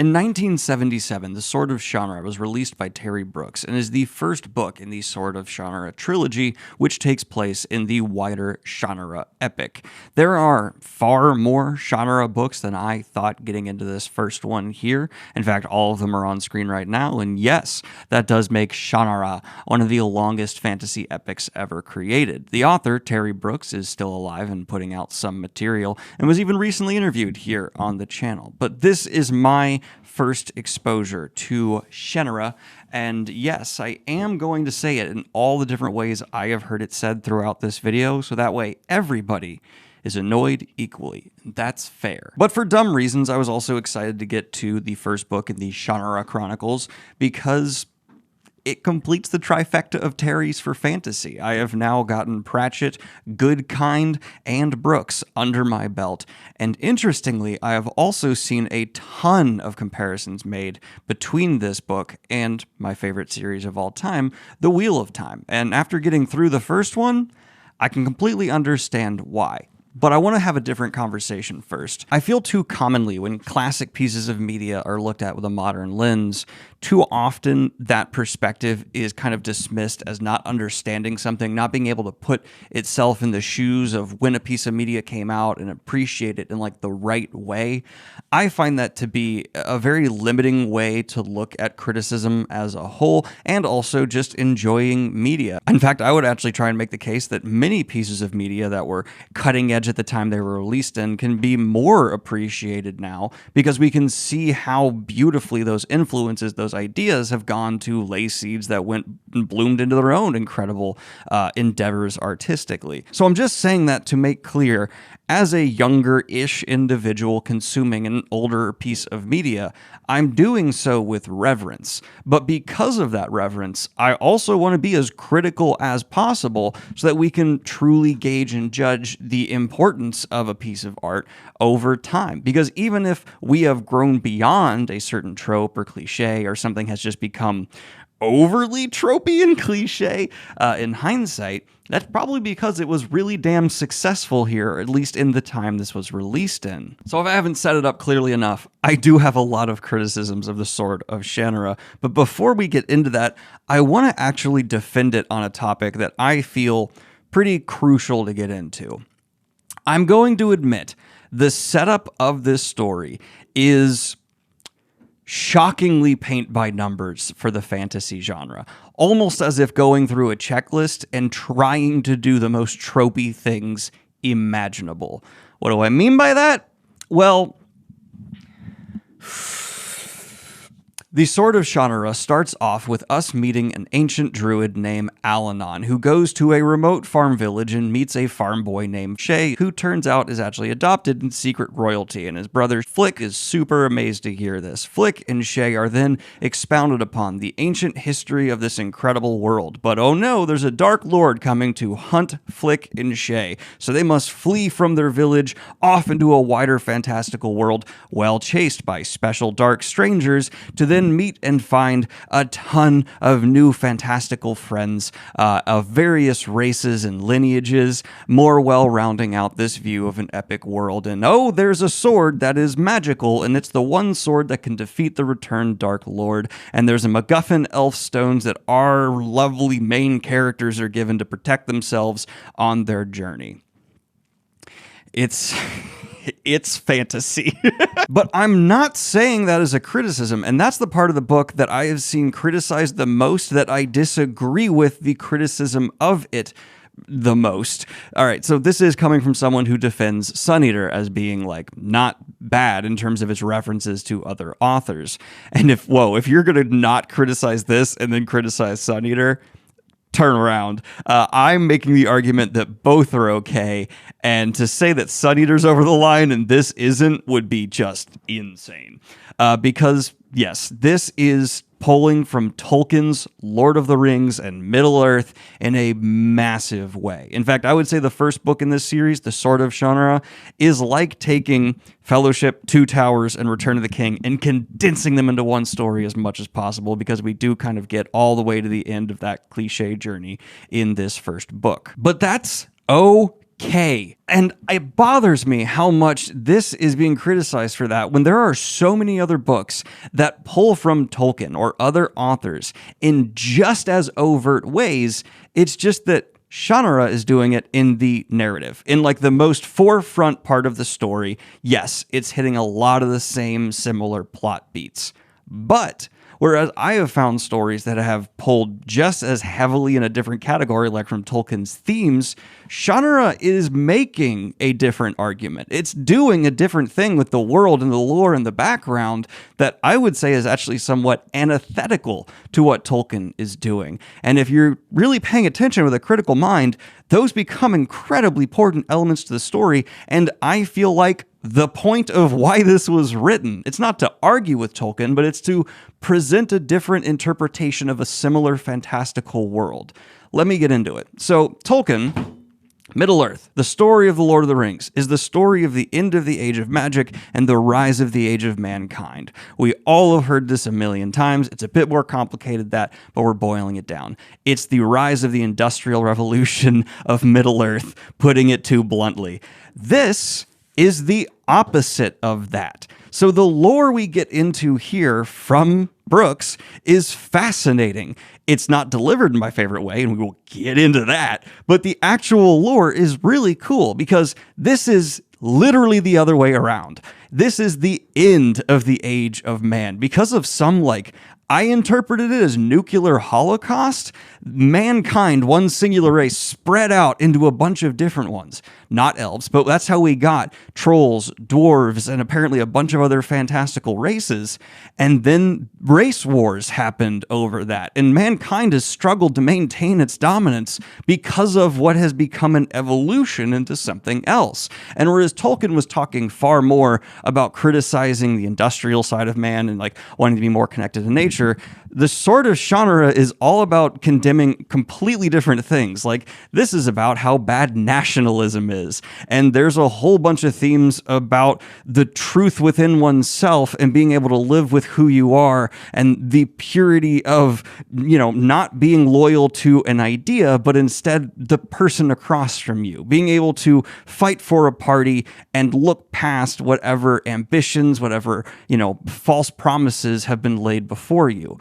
In 1977, The Sword of Shannara was released by Terry Brooks and is the first book in the Sword of Shannara trilogy, which takes place in the wider Shannara epic. There are far more Shannara books than I thought getting into this first one here. In fact, all of them are on screen right now, and yes, that does make Shannara one of the longest fantasy epics ever created. The author, Terry Brooks, is still alive and putting out some material, and was even recently interviewed here on the channel. But this is my first exposure to Shannara, and yes, I am going to say it in all the different ways I have heard it said throughout this video, so that way everybody is annoyed equally. That's fair. But for dumb reasons, I was also excited to get to the first book in the Shannara Chronicles because it completes the trifecta of Terry's for fantasy. I have now gotten Pratchett, Goodkind, and Brooks under my belt. And interestingly, I have also seen a ton of comparisons made between this book and my favorite series of all time, The Wheel of Time. And after getting through the first one, I can completely understand why. But I want to have a different conversation first. I feel too commonly when classic pieces of media are looked at with a modern lens, too often that perspective is kind of dismissed as not understanding something, not being able to put itself in the shoes of when a piece of media came out and appreciate it in like the right way. I find that to be a very limiting way to look at criticism as a whole and also just enjoying media. In fact, I would actually try and make the case that many pieces of media that were cutting edge at the time they were released in can be more appreciated now because we can see how beautifully those influences, those ideas have gone to lay seeds that went and bloomed into their own incredible endeavors artistically. So I'm just saying that to make clear, as a younger-ish individual consuming an older piece of media, I'm doing so with reverence. But because of that reverence, I also want to be as critical as possible so that we can truly gauge and judge the importance of a piece of art over time. Because even if we have grown beyond a certain trope or cliche or something has just become overly tropey and cliche in hindsight, that's probably because it was really damn successful here, at least in the time this was released in. So if I haven't set it up clearly enough, I do have a lot of criticisms of the Sword of Shannara, but before we get into that, I want to actually defend it on a topic that I feel pretty crucial to get into. I'm going to admit the setup of this story is shockingly paint by numbers for the fantasy genre, almost as if going through a checklist and trying to do the most tropey things imaginable. What do I mean by that? Well, the Sword of Shannara starts off with us meeting an ancient druid named Allanon, who goes to a remote farm village and meets a farm boy named Shea, who turns out is actually adopted in secret royalty, and his brother Flick is super amazed to hear this. Flick and Shea are then expounded upon the ancient history of this incredible world, but oh no, there's a dark lord coming to hunt Flick and Shea, so they must flee from their village off into a wider fantastical world, well chased by special dark strangers, to then meet and find a ton of new fantastical friends of various races and lineages, more well rounding out this view of an epic world. And oh, there's a sword that is magical, and it's the one sword that can defeat the returned Dark Lord. And there's a MacGuffin Elfstones that our lovely main characters are given to protect themselves on their journey. It's fantasy. But I'm not saying that as a criticism, and that's the part of the book that I have seen criticized the most, that I disagree with the criticism of it the most. All right, so this is coming from someone who defends Sun Eater as being like not bad in terms of its references to other authors. And if you're gonna not criticize this and then criticize Sun Eater, turn around. I'm making the argument that both are okay, and to say that Sun Eater's over the line and this isn't would be just insane. Because, yes, this is pulling from Tolkien's Lord of the Rings and Middle-earth in a massive way. In fact, I would say the first book in this series, The Sword of Shannara, is like taking Fellowship, Two Towers, and Return of the King and condensing them into one story as much as possible, because we do kind of get all the way to the end of that cliche journey in this first book. But that's okay. Oʊʻkeɪ. And it bothers me how much this is being criticized for that when there are so many other books that pull from Tolkien or other authors in just as overt ways. It's just that Shannara is doing it in the narrative, in like the most forefront part of the story. Yes, it's hitting a lot of the same similar plot beats. But whereas I have found stories that have pulled just as heavily in a different category, like from Tolkien's themes, Shannara is making a different argument. It's doing a different thing with the world and the lore and the background that I would say is actually somewhat antithetical to what Tolkien is doing. And if you're really paying attention with a critical mind, those become incredibly important elements to the story, and I feel like the point of why this was written. It's not to argue with Tolkien, but it's to present a different interpretation of a similar fantastical world. Let me get into it. So, Tolkien, Middle-earth, the story of the Lord of the Rings, is the story of the end of the Age of Magic and the rise of the Age of Mankind. We all have heard this a million times. It's a bit more complicated than that, but we're boiling it down. It's the rise of the Industrial Revolution of Middle-earth, putting it too bluntly. This is the opposite of that. So the lore we get into here from Brooks is fascinating. It's not delivered in my favorite way, and we will get into that, but the actual lore is really cool because this is literally the other way around. This is the end of the Age of Man. Because of some, I interpreted it as nuclear holocaust. Mankind, one singular race, spread out into a bunch of different ones. Not elves, but that's how we got trolls, dwarves, and apparently a bunch of other fantastical races. And then race wars happened over that. And mankind has struggled to maintain its dominance because of what has become an evolution into something else. And whereas Tolkien was talking far more about criticizing the industrial side of man and wanting to be more connected to nature, the Sword of Shannara is all about condemning completely different things. This is about how bad nationalism is. And there's a whole bunch of themes about the truth within oneself and being able to live with who you are and the purity of, not being loyal to an idea, but instead the person across from you. Being able to fight for a party and look past whatever ambitions, whatever, false promises have been laid before you.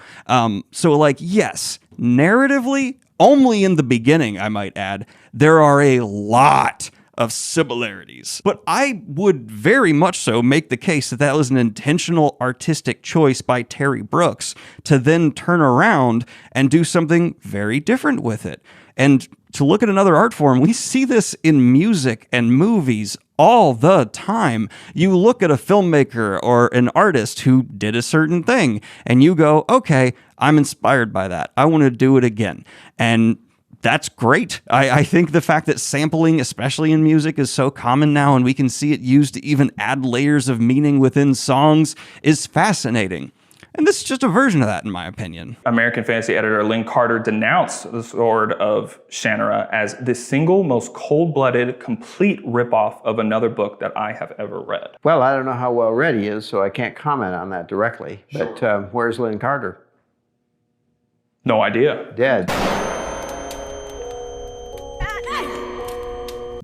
Yes, narratively, only in the beginning, I might add, there are a lot of similarities. But I would very much so make the case that that was an intentional artistic choice by Terry Brooks to then turn around and do something very different with it. And to look at another art form, we see this in music and movies all the time. You look at a filmmaker or an artist who did a certain thing, and you go, okay, I'm inspired by that. I want to do it again. And that's great. I think the fact that sampling, especially in music, is so common now, and we can see it used to even add layers of meaning within songs, is fascinating. And this is just a version of that, in my opinion. American fantasy editor Lynn Carter denounced the Sword of Shannara as the single most cold-blooded, complete ripoff of another book that I have ever read. Well, I don't know how well read he is, so I can't comment on that directly. Sure. But where's Lynn Carter? No idea. Dead.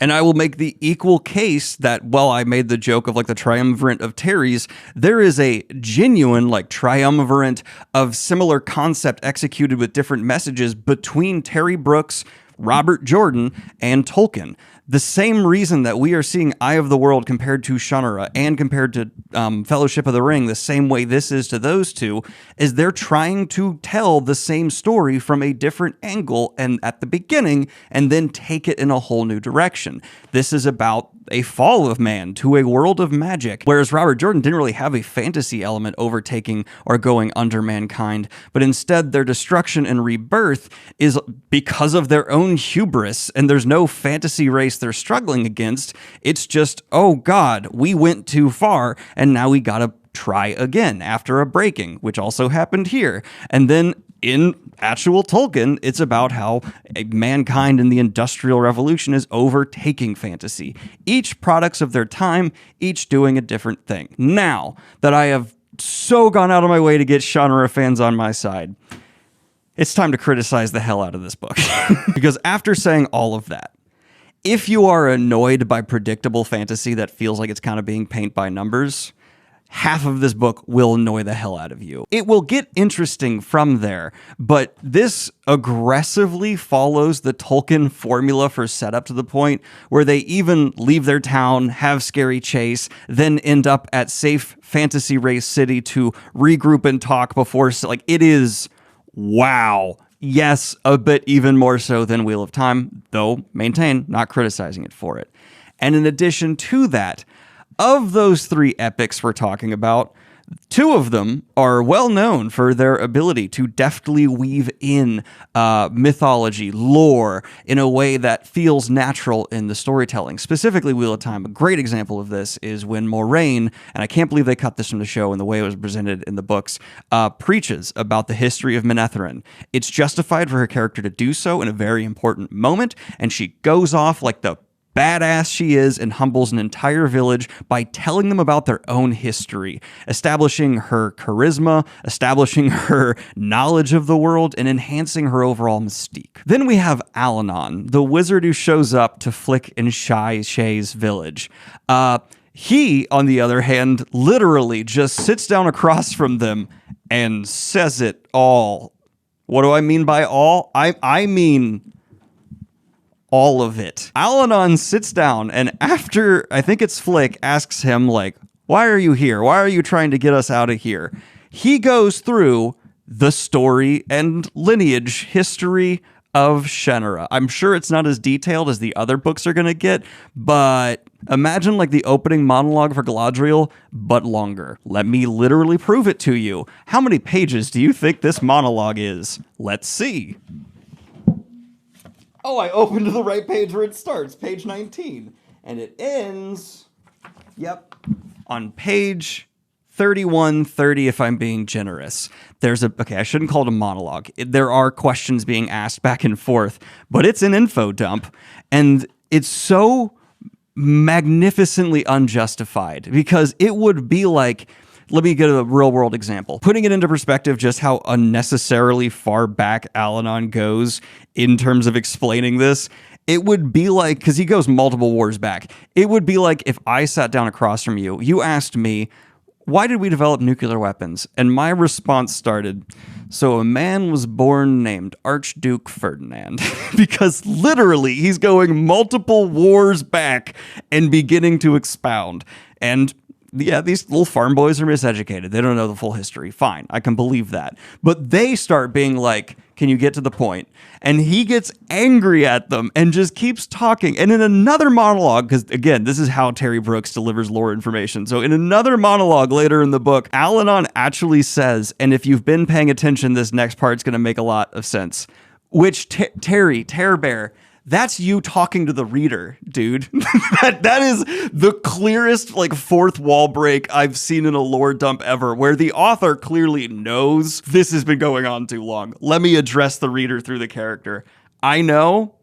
And I will make the equal case that while I made the joke of the triumvirate of Terry's, there is a genuine triumvirate of similar concept executed with different messages between Terry Brooks, Robert Jordan, and Tolkien. The same reason that we are seeing Eye of the World compared to Shannara and compared to Fellowship of the Ring, the same way this is to those two, is they're trying to tell the same story from a different angle and at the beginning, and then take it in a whole new direction. This is about a fall of man to a world of magic, whereas Robert Jordan didn't really have a fantasy element overtaking or going under mankind, but instead their destruction and rebirth is because of their own hubris, and there's no fantasy race they're struggling against. It's just, oh God, we went too far, and now we gotta try again after a breaking, which also happened here. And then in actual Tolkien, it's about how mankind in the Industrial Revolution is overtaking fantasy. Each products of their time, each doing a different thing. Now that I have so gone out of my way to get Shannara fans on my side, it's time to criticize the hell out of this book. Because after saying all of that, If you are annoyed by predictable fantasy that feels like it's kind of being paint by numbers, half of this book will annoy the hell out of you. It will get interesting from there, but this aggressively follows the Tolkien formula for setup to the point where they even leave their town, have scary chase, then end up at safe fantasy race city to regroup and talk before, like, it is wow. Yes, a bit even more so than Wheel of Time, though maintain, not criticizing it for it. And in addition to that, of those 3 epics we're talking about, 2 of them are well known for their ability to deftly weave in mythology, lore, in a way that feels natural in the storytelling. Specifically, Wheel of Time. A great example of this is when Moraine, and I can't believe they cut this from the show and the way it was presented in the books, preaches about the history of Manetheren. It's justified for her character to do so in a very important moment, and she goes off like the badass she is and humbles an entire village by telling them about their own history, establishing her charisma, establishing her knowledge of the world, and enhancing her overall mystique. Then we have Allanon, the wizard who shows up to flick and Shea's village. He, on the other hand, literally just sits down across from them and says it all. What do I mean by all? I mean all of it. Allanon sits down and after, I think it's Flick, asks him, like, why are you here? Why are you trying to get us out of here? He goes through the story and lineage history of Shannara. I'm sure it's not as detailed as the other books are going to get, but imagine like the opening monologue for Galadriel, but longer. Let me literally prove it to you. How many pages do you think this monologue is? Let's see. Oh, I opened the right page where it starts, page 19. And it ends, yep, on page 3130 if I'm being generous. Okay, I shouldn't call it a monologue. There are questions being asked back and forth, but it's an info dump. And it's so magnificently unjustified because it would be like, let me get a real world example. Putting it into perspective, just how unnecessarily far back Allanon goes in terms of explaining this, it would be like, because he goes multiple wars back, it would be like if I sat down across from you, you asked me, why did we develop nuclear weapons? And my response started, so a man was born named Archduke Ferdinand. Because literally, he's going multiple wars back and beginning to expound. And yeah, these little farm boys are miseducated. They don't know the full history. Fine, I can believe that. But they start being like, can you get to the point? And he gets angry at them and just keeps talking. And in another monologue, because again, this is how Terry Brooks delivers lore information. So in another monologue later in the book, Allanon actually says, and if you've been paying attention, this next part's going to make a lot of sense. Which Terry Bear, that's you talking to the reader, dude. that is the clearest, like, fourth wall break I've seen in a lore dump ever, where the author clearly knows this has been going on too long. Let me address the reader through the character. I know,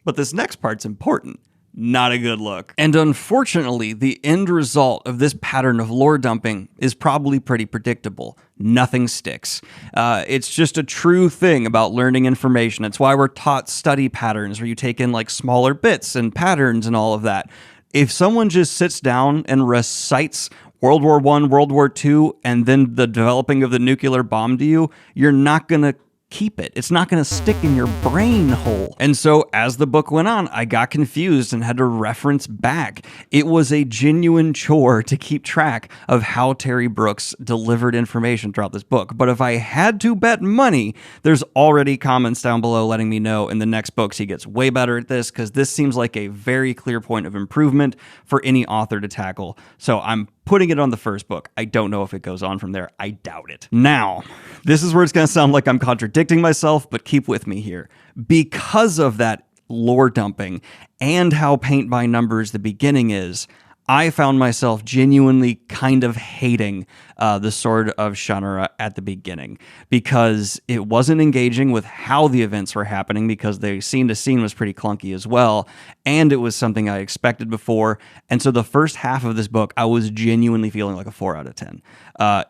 but this next part's important. Not a good look. And unfortunately, the end result of this pattern of lore dumping is probably pretty predictable. Nothing sticks. It's just a true thing about learning information. It's why we're taught study patterns where you take in like smaller bits and patterns and all of that. If someone just sits down and recites World War I, World War II, and then the developing of the nuclear bomb to you, you're not going to keep it. It's not going to stick in your brain hole. And so as the book went on, I got confused and had to reference back. It was a genuine chore to keep track of how Terry Brooks delivered information throughout this book. But if I had to bet money, there's already comments down below letting me know in the next books he gets way better at this, because this seems like a very clear point of improvement for any author to tackle. So I'm putting it on the first book. I don't know if it goes on from there. I doubt it. Now, this is where it's going to sound like I'm contradicting myself, but keep with me here. Because of that lore dumping and how paint by numbers the beginning is, I found myself genuinely kind of hating the Sword of Shannara at the beginning because it wasn't engaging with how the events were happening, because the scene to scene was pretty clunky as well, and it was something I expected before. And so the first half of this book, I was genuinely feeling like a 4 out of 10.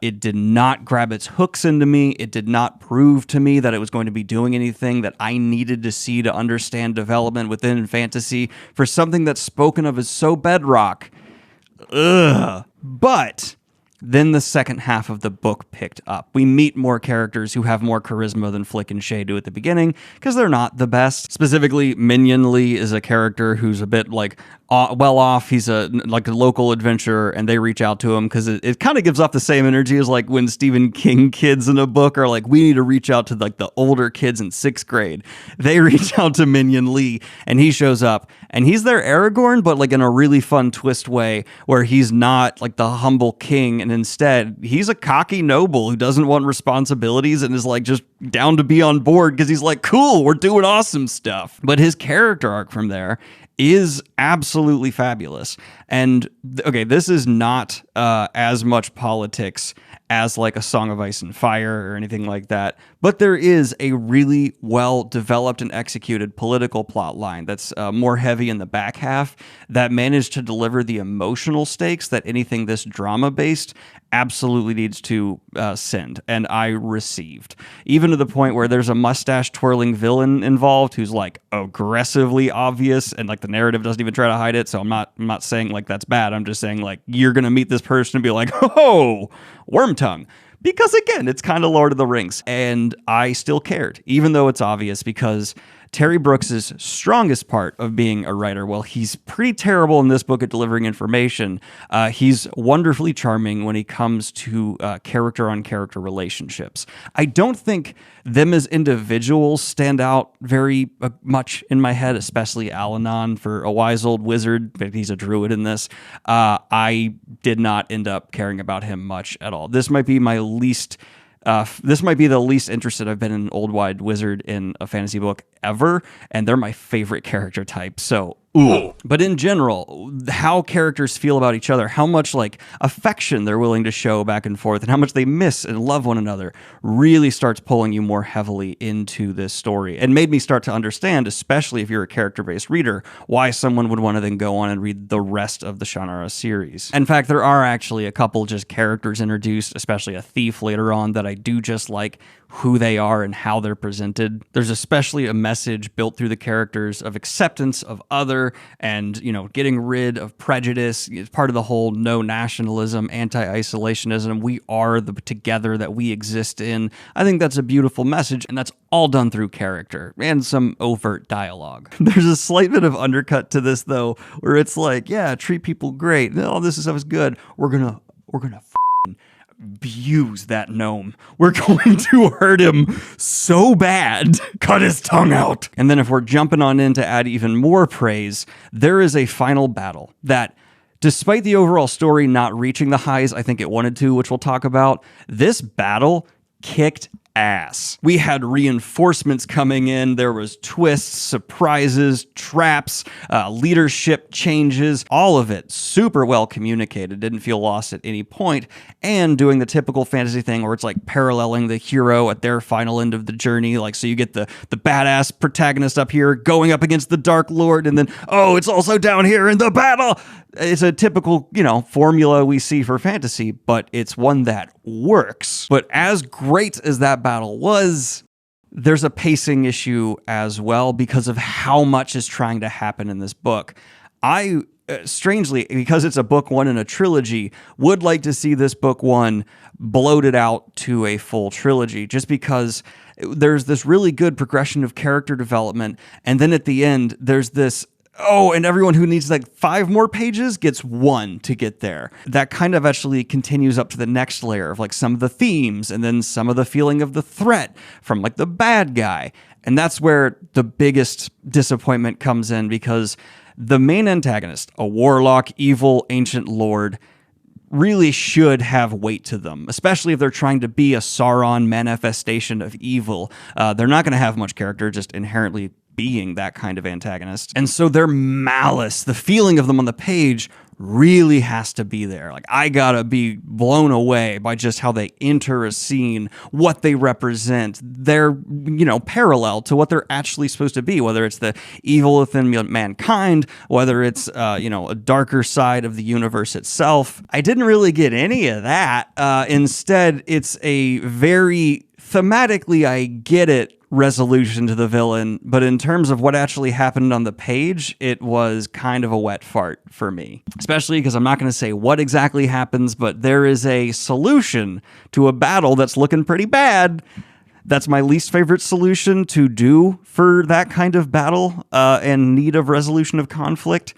It did not grab its hooks into me. It did not prove to me that it was going to be doing anything that I needed to see to understand development within fantasy for something that's spoken of as so bedrock. Ugh. But then the second half of the book picked up. We meet more characters who have more charisma than Flick and Shea do at the beginning, because they're not the best. Specifically, Minion Lee is a character who's a bit like well off. He's a local adventurer, and they reach out to him because it kind of gives off the same energy as like when Stephen King kids in a book are like, we need to reach out to like the older kids in 6th grade. They reach out to Minion Lee, and he shows up, and he's their Aragorn, but like in a really fun twist way where he's not like the humble king, and instead he's a cocky noble who doesn't want responsibilities and is like just down to be on board because he's like, cool, we're doing awesome stuff. But his character arc from there is absolutely fabulous. And okay, this is not as much politics as like a Song of Ice and Fire or anything like that, but there is a really well developed and executed political plot line that's more heavy in the back half that managed to deliver the emotional stakes that anything this drama based absolutely needs to send, and I received. Even to the point where there's a mustache twirling villain involved who's like aggressively obvious, and like the narrative doesn't even try to hide it. So I'm not saying like that's bad. I'm just saying like you're gonna meet this person and be like, oh, worm tongue. Because again, it's kind of Lord of the Rings, and I still cared, even though it's obvious, because Terry Brooks' strongest part of being a writer, well, he's pretty terrible in this book at delivering information. He's wonderfully charming when he comes to character-on-character relationships. I don't think them as individuals stand out very much in my head, especially Allanon, for a wise old wizard, but he's a druid in this. I did not end up caring about him much at all. This might be my least... this might be the least interested I've been in an old wide wizard in a fantasy book ever, and they're my favorite character type. So, ooh. But in general, how characters feel about each other, how much like affection they're willing to show back and forth, and how much they miss and love one another really starts pulling you more heavily into this story, and made me start to understand, especially if you're a character-based reader, why someone would want to then go on and read the rest of the Shannara series. In fact, there are actually a couple just characters introduced, especially a thief later on, that I do just like who they are and how they're presented. There's especially a message built through the characters of acceptance of other and, you know, getting rid of prejudice. It's part of the whole no nationalism, anti-isolationism. We are the together that we exist in. I think that's a beautiful message, and that's all done through character and some overt dialogue. There's a slight bit of undercut to this, though, where it's like, yeah, treat people great. All this stuff is good. We're gonna abuse that gnome. We're going to hurt him so bad. Cut his tongue out. And then if we're jumping on in to add even more praise, there is a final battle that, despite the overall story not reaching the highs I think it wanted to, which we'll talk about, this battle kicked ass. We had reinforcements coming in. There was twists, surprises, traps, leadership changes, all of it super well communicated. Didn't feel lost at any point, and doing the typical fantasy thing where it's like paralleling the hero at their final end of the journey. Like, so you get the badass protagonist up here going up against the Dark Lord, and then, oh, it's also down here in the battle. It's a typical, formula we see for fantasy, but it's one that works. But as great as that battle was, there's a pacing issue as well because of how much is trying to happen in this book. I, strangely, because it's a book one in a trilogy, would like to see this book one bloated out to a full trilogy, just because there's this really good progression of character development, and then at the end, there's this, and everyone who needs like 5 more pages gets 1 to get there. That kind of actually continues up to the next layer of like some of the themes and then some of the feeling of the threat from like the bad guy. And that's where the biggest disappointment comes in, because the main antagonist, a warlock, evil, ancient lord, really should have weight to them, especially if they're trying to be a Sauron manifestation of evil. They're not going to have much character, just inherently being that kind of antagonist. And so their malice, the feeling of them on the page, really has to be there. Like, I gotta be blown away by just how they enter a scene, what they represent. They're, parallel to what they're actually supposed to be, whether it's the evil within mankind, whether it's, a darker side of the universe itself. I didn't really get any of that. Instead, it's a very thematically, I get it, resolution to the villain, but in terms of what actually happened on the page, it was kind of a wet fart for me. Especially because I'm not going to say what exactly happens, but there is a solution to a battle that's looking pretty bad. That's my least favorite solution to do for that kind of battle and need of resolution of conflict.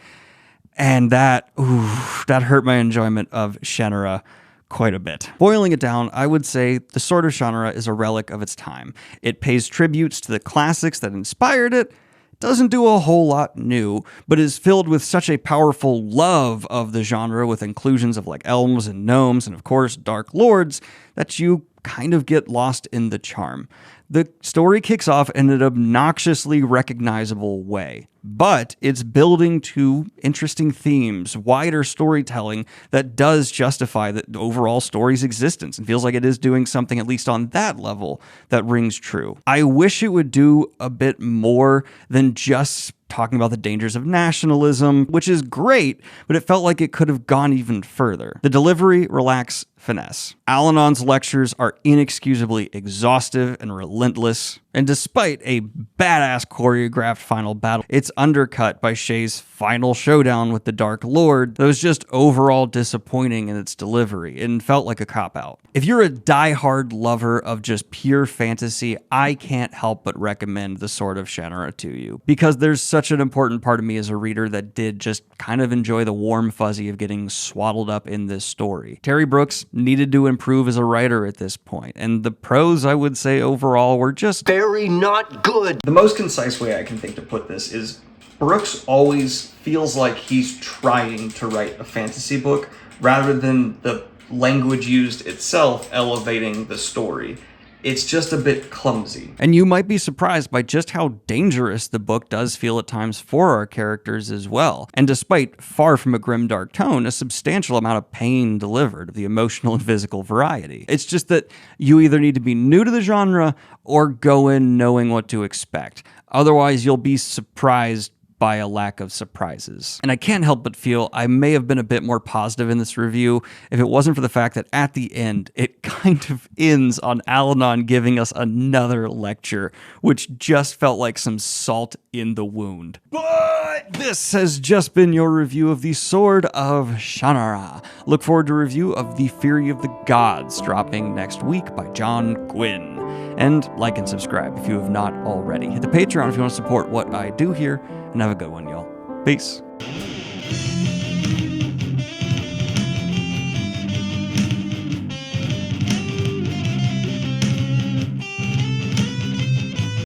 And that hurt my enjoyment of Shannara quite a bit. Boiling it down, I would say the Sword of Shannara is a relic of its time. It pays tributes to the classics that inspired it, doesn't do a whole lot new, but is filled with such a powerful love of the genre with inclusions of like elves and gnomes and of course dark lords that you kind of get lost in the charm. The story kicks off in an obnoxiously recognizable way, but it's building to interesting themes, wider storytelling that does justify the overall story's existence and feels like it is doing something, at least on that level, that rings true. I wish it would do a bit more than just talking about the dangers of nationalism, which is great, but it felt like it could have gone even further. The delivery lacks finesse. Allanon's lectures are inexcusably exhaustive and relentless, and despite a badass choreographed final battle, it's undercut by Shea's final showdown with the Dark Lord that was just overall disappointing in its delivery and felt like a cop-out. If you're a die-hard lover of just pure fantasy, I can't help but recommend The Sword of Shannara to you, because there's such an important part of me as a reader that did just kind of enjoy the warm fuzzy of getting swaddled up in this story. Terry Brooks needed to improve as a writer at this point, and the prose, I would say, overall were just very not good. The most concise way I can think to put this is Brooks always feels like he's trying to write a fantasy book rather than the language used itself elevating the story. It's just a bit clumsy. And you might be surprised by just how dangerous the book does feel at times for our characters as well. And despite far from a grimdark tone, a substantial amount of pain delivered of the emotional and physical variety. It's just that you either need to be new to the genre or go in knowing what to expect. Otherwise, you'll be surprised by a lack of surprises. And I can't help but feel I may have been a bit more positive in this review if it wasn't for the fact that at the end, it kind of ends on Allanon giving us another lecture, which just felt like some salt in the wound. But this has just been your review of the Sword of Shannara. Look forward to a review of The Fury of the Gods, dropping next week by John Gwynne. And like and subscribe if you have not already. Hit the Patreon if you want to support what I do here, and have a good one, y'all. Peace.